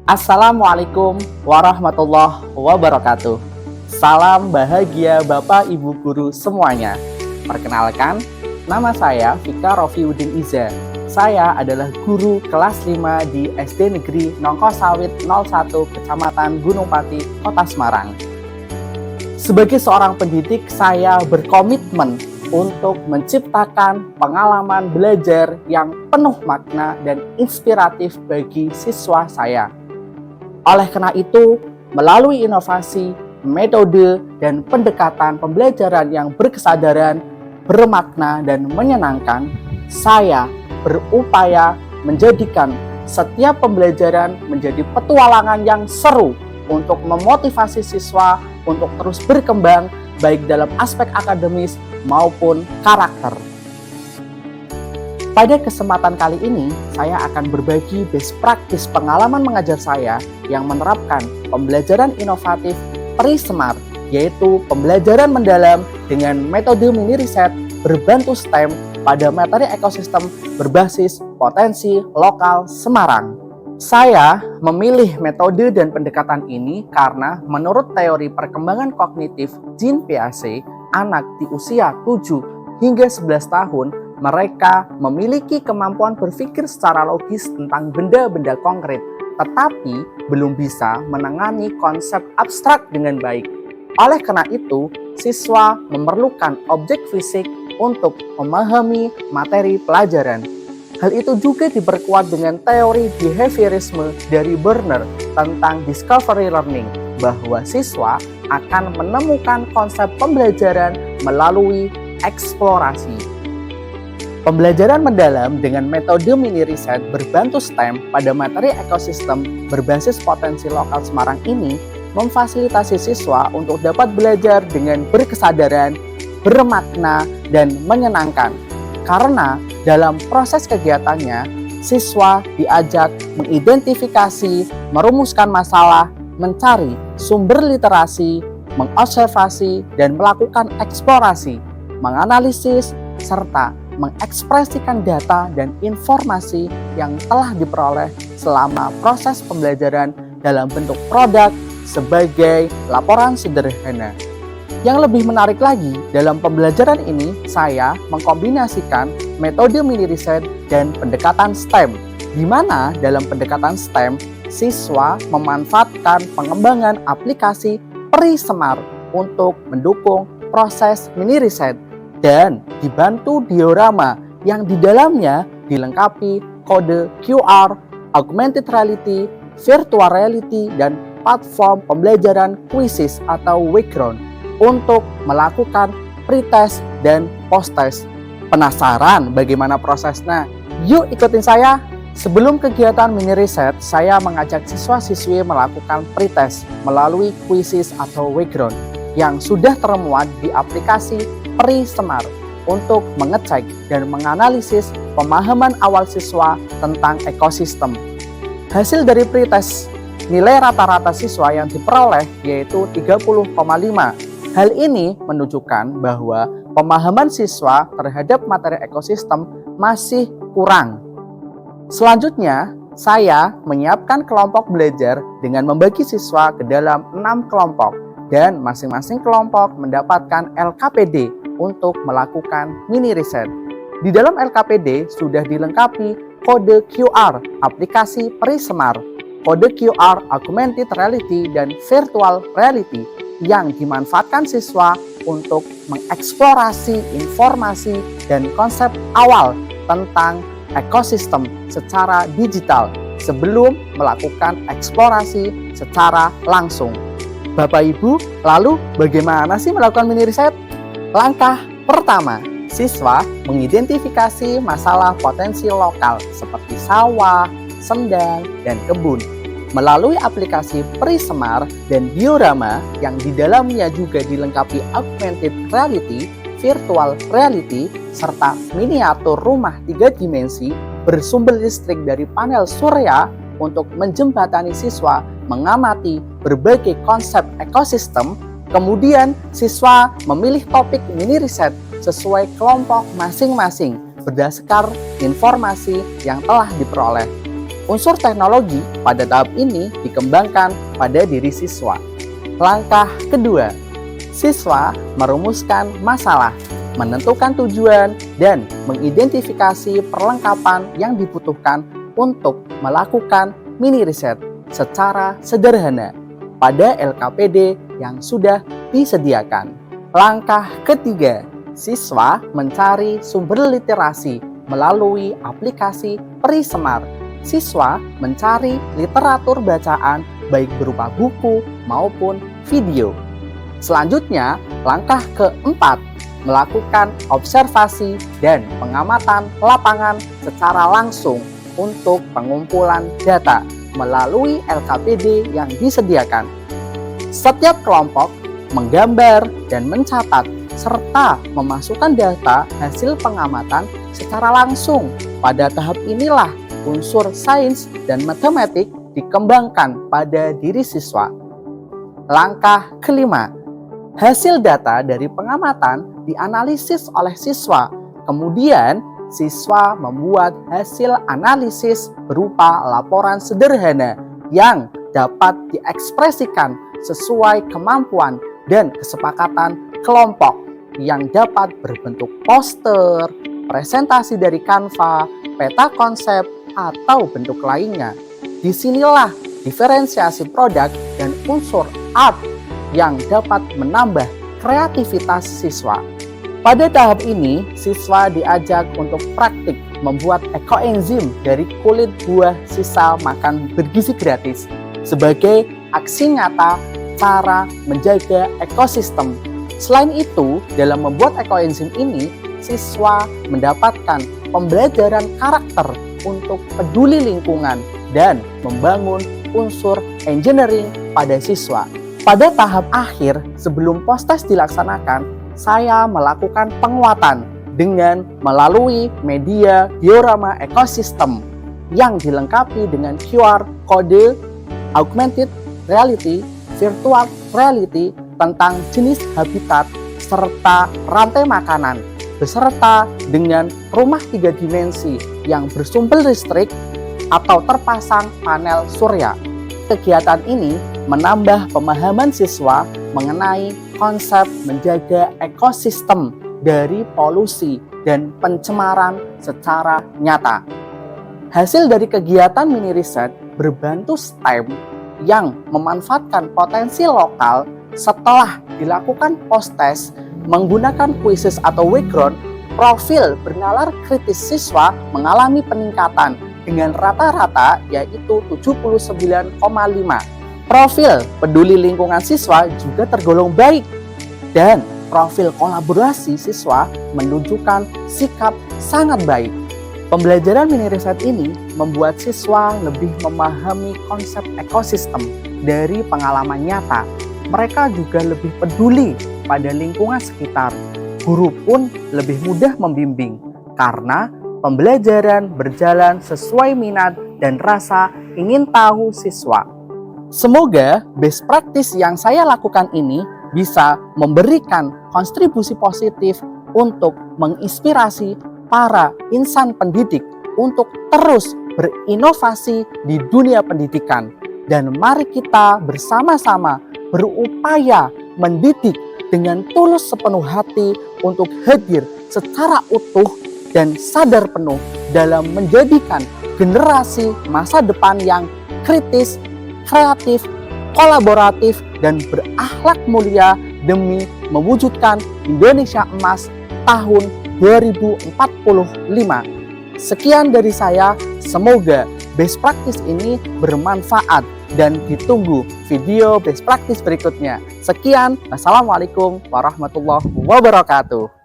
Assalamualaikum warahmatullahi wabarakatuh. Salam bahagia Bapak Ibu Guru semuanya. Perkenalkan, nama saya Fika Rofiuddin Iza. Saya adalah guru kelas 5 di SD Negeri Nongkosawit 01 Kecamatan Gunung Pati, Kota Semarang. Sebagai seorang pendidik, saya berkomitmen untuk menciptakan pengalaman belajar yang penuh makna dan inspiratif bagi siswa saya. Oleh karena itu, melalui inovasi, metode, dan pendekatan pembelajaran yang berkesadaran, bermakna, dan menyenangkan, saya berupaya menjadikan setiap pembelajaran menjadi petualangan yang seru untuk memotivasi siswa untuk terus berkembang baik dalam aspek akademis maupun karakter. Pada kesempatan kali ini, saya akan berbagi best practice pengalaman mengajar saya yang menerapkan pembelajaran inovatif Pri-Semar, yaitu pembelajaran mendalam dengan metode mini riset berbantu STEM pada materi ekosistem berbasis potensi lokal Semarang. Saya memilih metode dan pendekatan ini karena menurut teori perkembangan kognitif Jean Piaget, anak di usia 7 hingga 11 tahun mereka memiliki kemampuan berpikir secara logis tentang benda-benda konkret, tetapi belum bisa menangani konsep abstrak dengan baik. Oleh karena itu, siswa memerlukan objek fisik untuk memahami materi pelajaran. Hal itu juga diperkuat dengan teori behaviorisme dari Berner tentang discovery learning, bahwa siswa akan menemukan konsep pembelajaran melalui eksplorasi. Pembelajaran mendalam dengan metode mini riset berbantu STEM pada materi ekosistem berbasis potensi lokal Semarang ini memfasilitasi siswa untuk dapat belajar dengan berkesadaran, bermakna, dan menyenangkan. Karena dalam proses kegiatannya, siswa diajak mengidentifikasi, merumuskan masalah, mencari sumber literasi, mengobservasi, dan melakukan eksplorasi, menganalisis, serta mengekspresikan data dan informasi yang telah diperoleh selama proses pembelajaran dalam bentuk produk sebagai laporan sederhana. Yang lebih menarik lagi, dalam pembelajaran ini saya mengkombinasikan metode mini riset dan pendekatan STEM, di mana dalam pendekatan STEM, siswa memanfaatkan pengembangan aplikasi Pri-Semar untuk mendukung proses mini riset dan dibantu diorama yang di dalamnya dilengkapi kode QR, augmented reality, virtual reality, dan platform pembelajaran Quizzes atau Background untuk melakukan pretest dan posttest. Penasaran bagaimana prosesnya? Yuk ikutin saya! Sebelum kegiatan mini riset, saya mengajak siswa-siswi melakukan pretest melalui Quizzes atau Background yang sudah termuat di aplikasi Pri-Semar untuk mengecek dan menganalisis pemahaman awal siswa tentang ekosistem. Hasil dari pretest, nilai rata-rata siswa yang diperoleh yaitu 30,5. Hal ini menunjukkan bahwa pemahaman siswa terhadap materi ekosistem masih kurang. Selanjutnya, saya menyiapkan kelompok belajar dengan membagi siswa ke dalam 6 kelompok dan masing-masing kelompok mendapatkan LKPD untuk melakukan mini riset. Di dalam LKPD sudah dilengkapi kode QR aplikasi Pri-Semar, kode QR augmented reality dan virtual reality yang dimanfaatkan siswa untuk mengeksplorasi informasi dan konsep awal tentang ekosistem secara digital sebelum melakukan eksplorasi secara langsung. Bapak Ibu, lalu bagaimana sih melakukan mini riset? Langkah pertama, siswa mengidentifikasi masalah potensi lokal seperti sawah, sendang, dan kebun. Melalui aplikasi Pri-Semar dan diorama yang di dalamnya juga dilengkapi augmented reality, virtual reality, serta miniatur rumah 3 dimensi bersumber listrik dari panel surya untuk menjembatani siswa mengamati berbagai konsep ekosistem. Kemudian siswa memilih topik mini riset sesuai kelompok masing-masing berdasarkan informasi yang telah diperoleh. Unsur teknologi pada tahap ini dikembangkan pada diri siswa. Langkah kedua, siswa merumuskan masalah, menentukan tujuan, dan mengidentifikasi perlengkapan yang dibutuhkan untuk melakukan mini riset secara sederhana pada LKPD yang sudah disediakan. Langkah ketiga, siswa mencari sumber literasi melalui aplikasi Perisemar. Siswa mencari literatur bacaan baik berupa buku maupun video. Selanjutnya, langkah keempat, melakukan observasi dan pengamatan lapangan secara langsung untuk pengumpulan data melalui LKPD yang disediakan. Setiap kelompok menggambar dan mencatat serta memasukkan data hasil pengamatan secara langsung. Pada tahap inilah unsur sains dan matematik dikembangkan pada diri siswa. Langkah kelima, hasil data dari pengamatan dianalisis oleh siswa. Kemudian, siswa membuat hasil analisis berupa laporan sederhana yang dapat diekspresikan sesuai kemampuan dan kesepakatan kelompok yang dapat berbentuk poster, presentasi dari Canva, peta konsep, atau bentuk lainnya. Disinilah diferensiasi produk dan unsur art yang dapat menambah kreativitas siswa. Pada tahap ini, siswa diajak untuk praktik membuat ekoenzim dari kulit buah sisa makan bergizi gratis sebagai aksi nyata cara menjaga ekosistem. Selain itu, dalam membuat ekoenzim ini, siswa mendapatkan pembelajaran karakter untuk peduli lingkungan dan membangun unsur engineering pada siswa. Pada tahap akhir, sebelum post-test dilaksanakan, saya melakukan penguatan dengan melalui media diorama ekosistem yang dilengkapi dengan QR kode, augmented reality, virtual reality tentang jenis habitat serta rantai makanan, beserta dengan rumah 3 dimensi yang bersumber listrik atau terpasang panel surya. Kegiatan ini menambah pemahaman siswa mengenai konsep menjaga ekosistem dari polusi dan pencemaran secara nyata. Hasil dari kegiatan mini riset berbentuk STEM yang memanfaatkan potensi lokal setelah dilakukan post-test menggunakan quizzes atau background, profil bernalar kritis siswa mengalami peningkatan dengan rata-rata yaitu 79,5. Profil peduli lingkungan siswa juga tergolong baik dan profil kolaborasi siswa menunjukkan sikap sangat baik. Pembelajaran mini riset ini membuat siswa lebih memahami konsep ekosistem dari pengalaman nyata. Mereka juga lebih peduli pada lingkungan sekitar. Guru pun lebih mudah membimbing karena pembelajaran berjalan sesuai minat dan rasa ingin tahu siswa. Semoga best practice yang saya lakukan ini bisa memberikan kontribusi positif untuk menginspirasi para insan pendidik untuk terus berinovasi di dunia pendidikan. Dan mari kita bersama-sama berupaya mendidik dengan tulus sepenuh hati untuk hadir secara utuh dan sadar penuh dalam menjadikan generasi masa depan yang kritis, kreatif, kolaboratif, dan berakhlak mulia demi mewujudkan Indonesia Emas tahun 2045. Sekian dari saya, semoga best practice ini bermanfaat dan ditunggu video best practice berikutnya. Sekian, wassalamualaikum warahmatullahi wabarakatuh.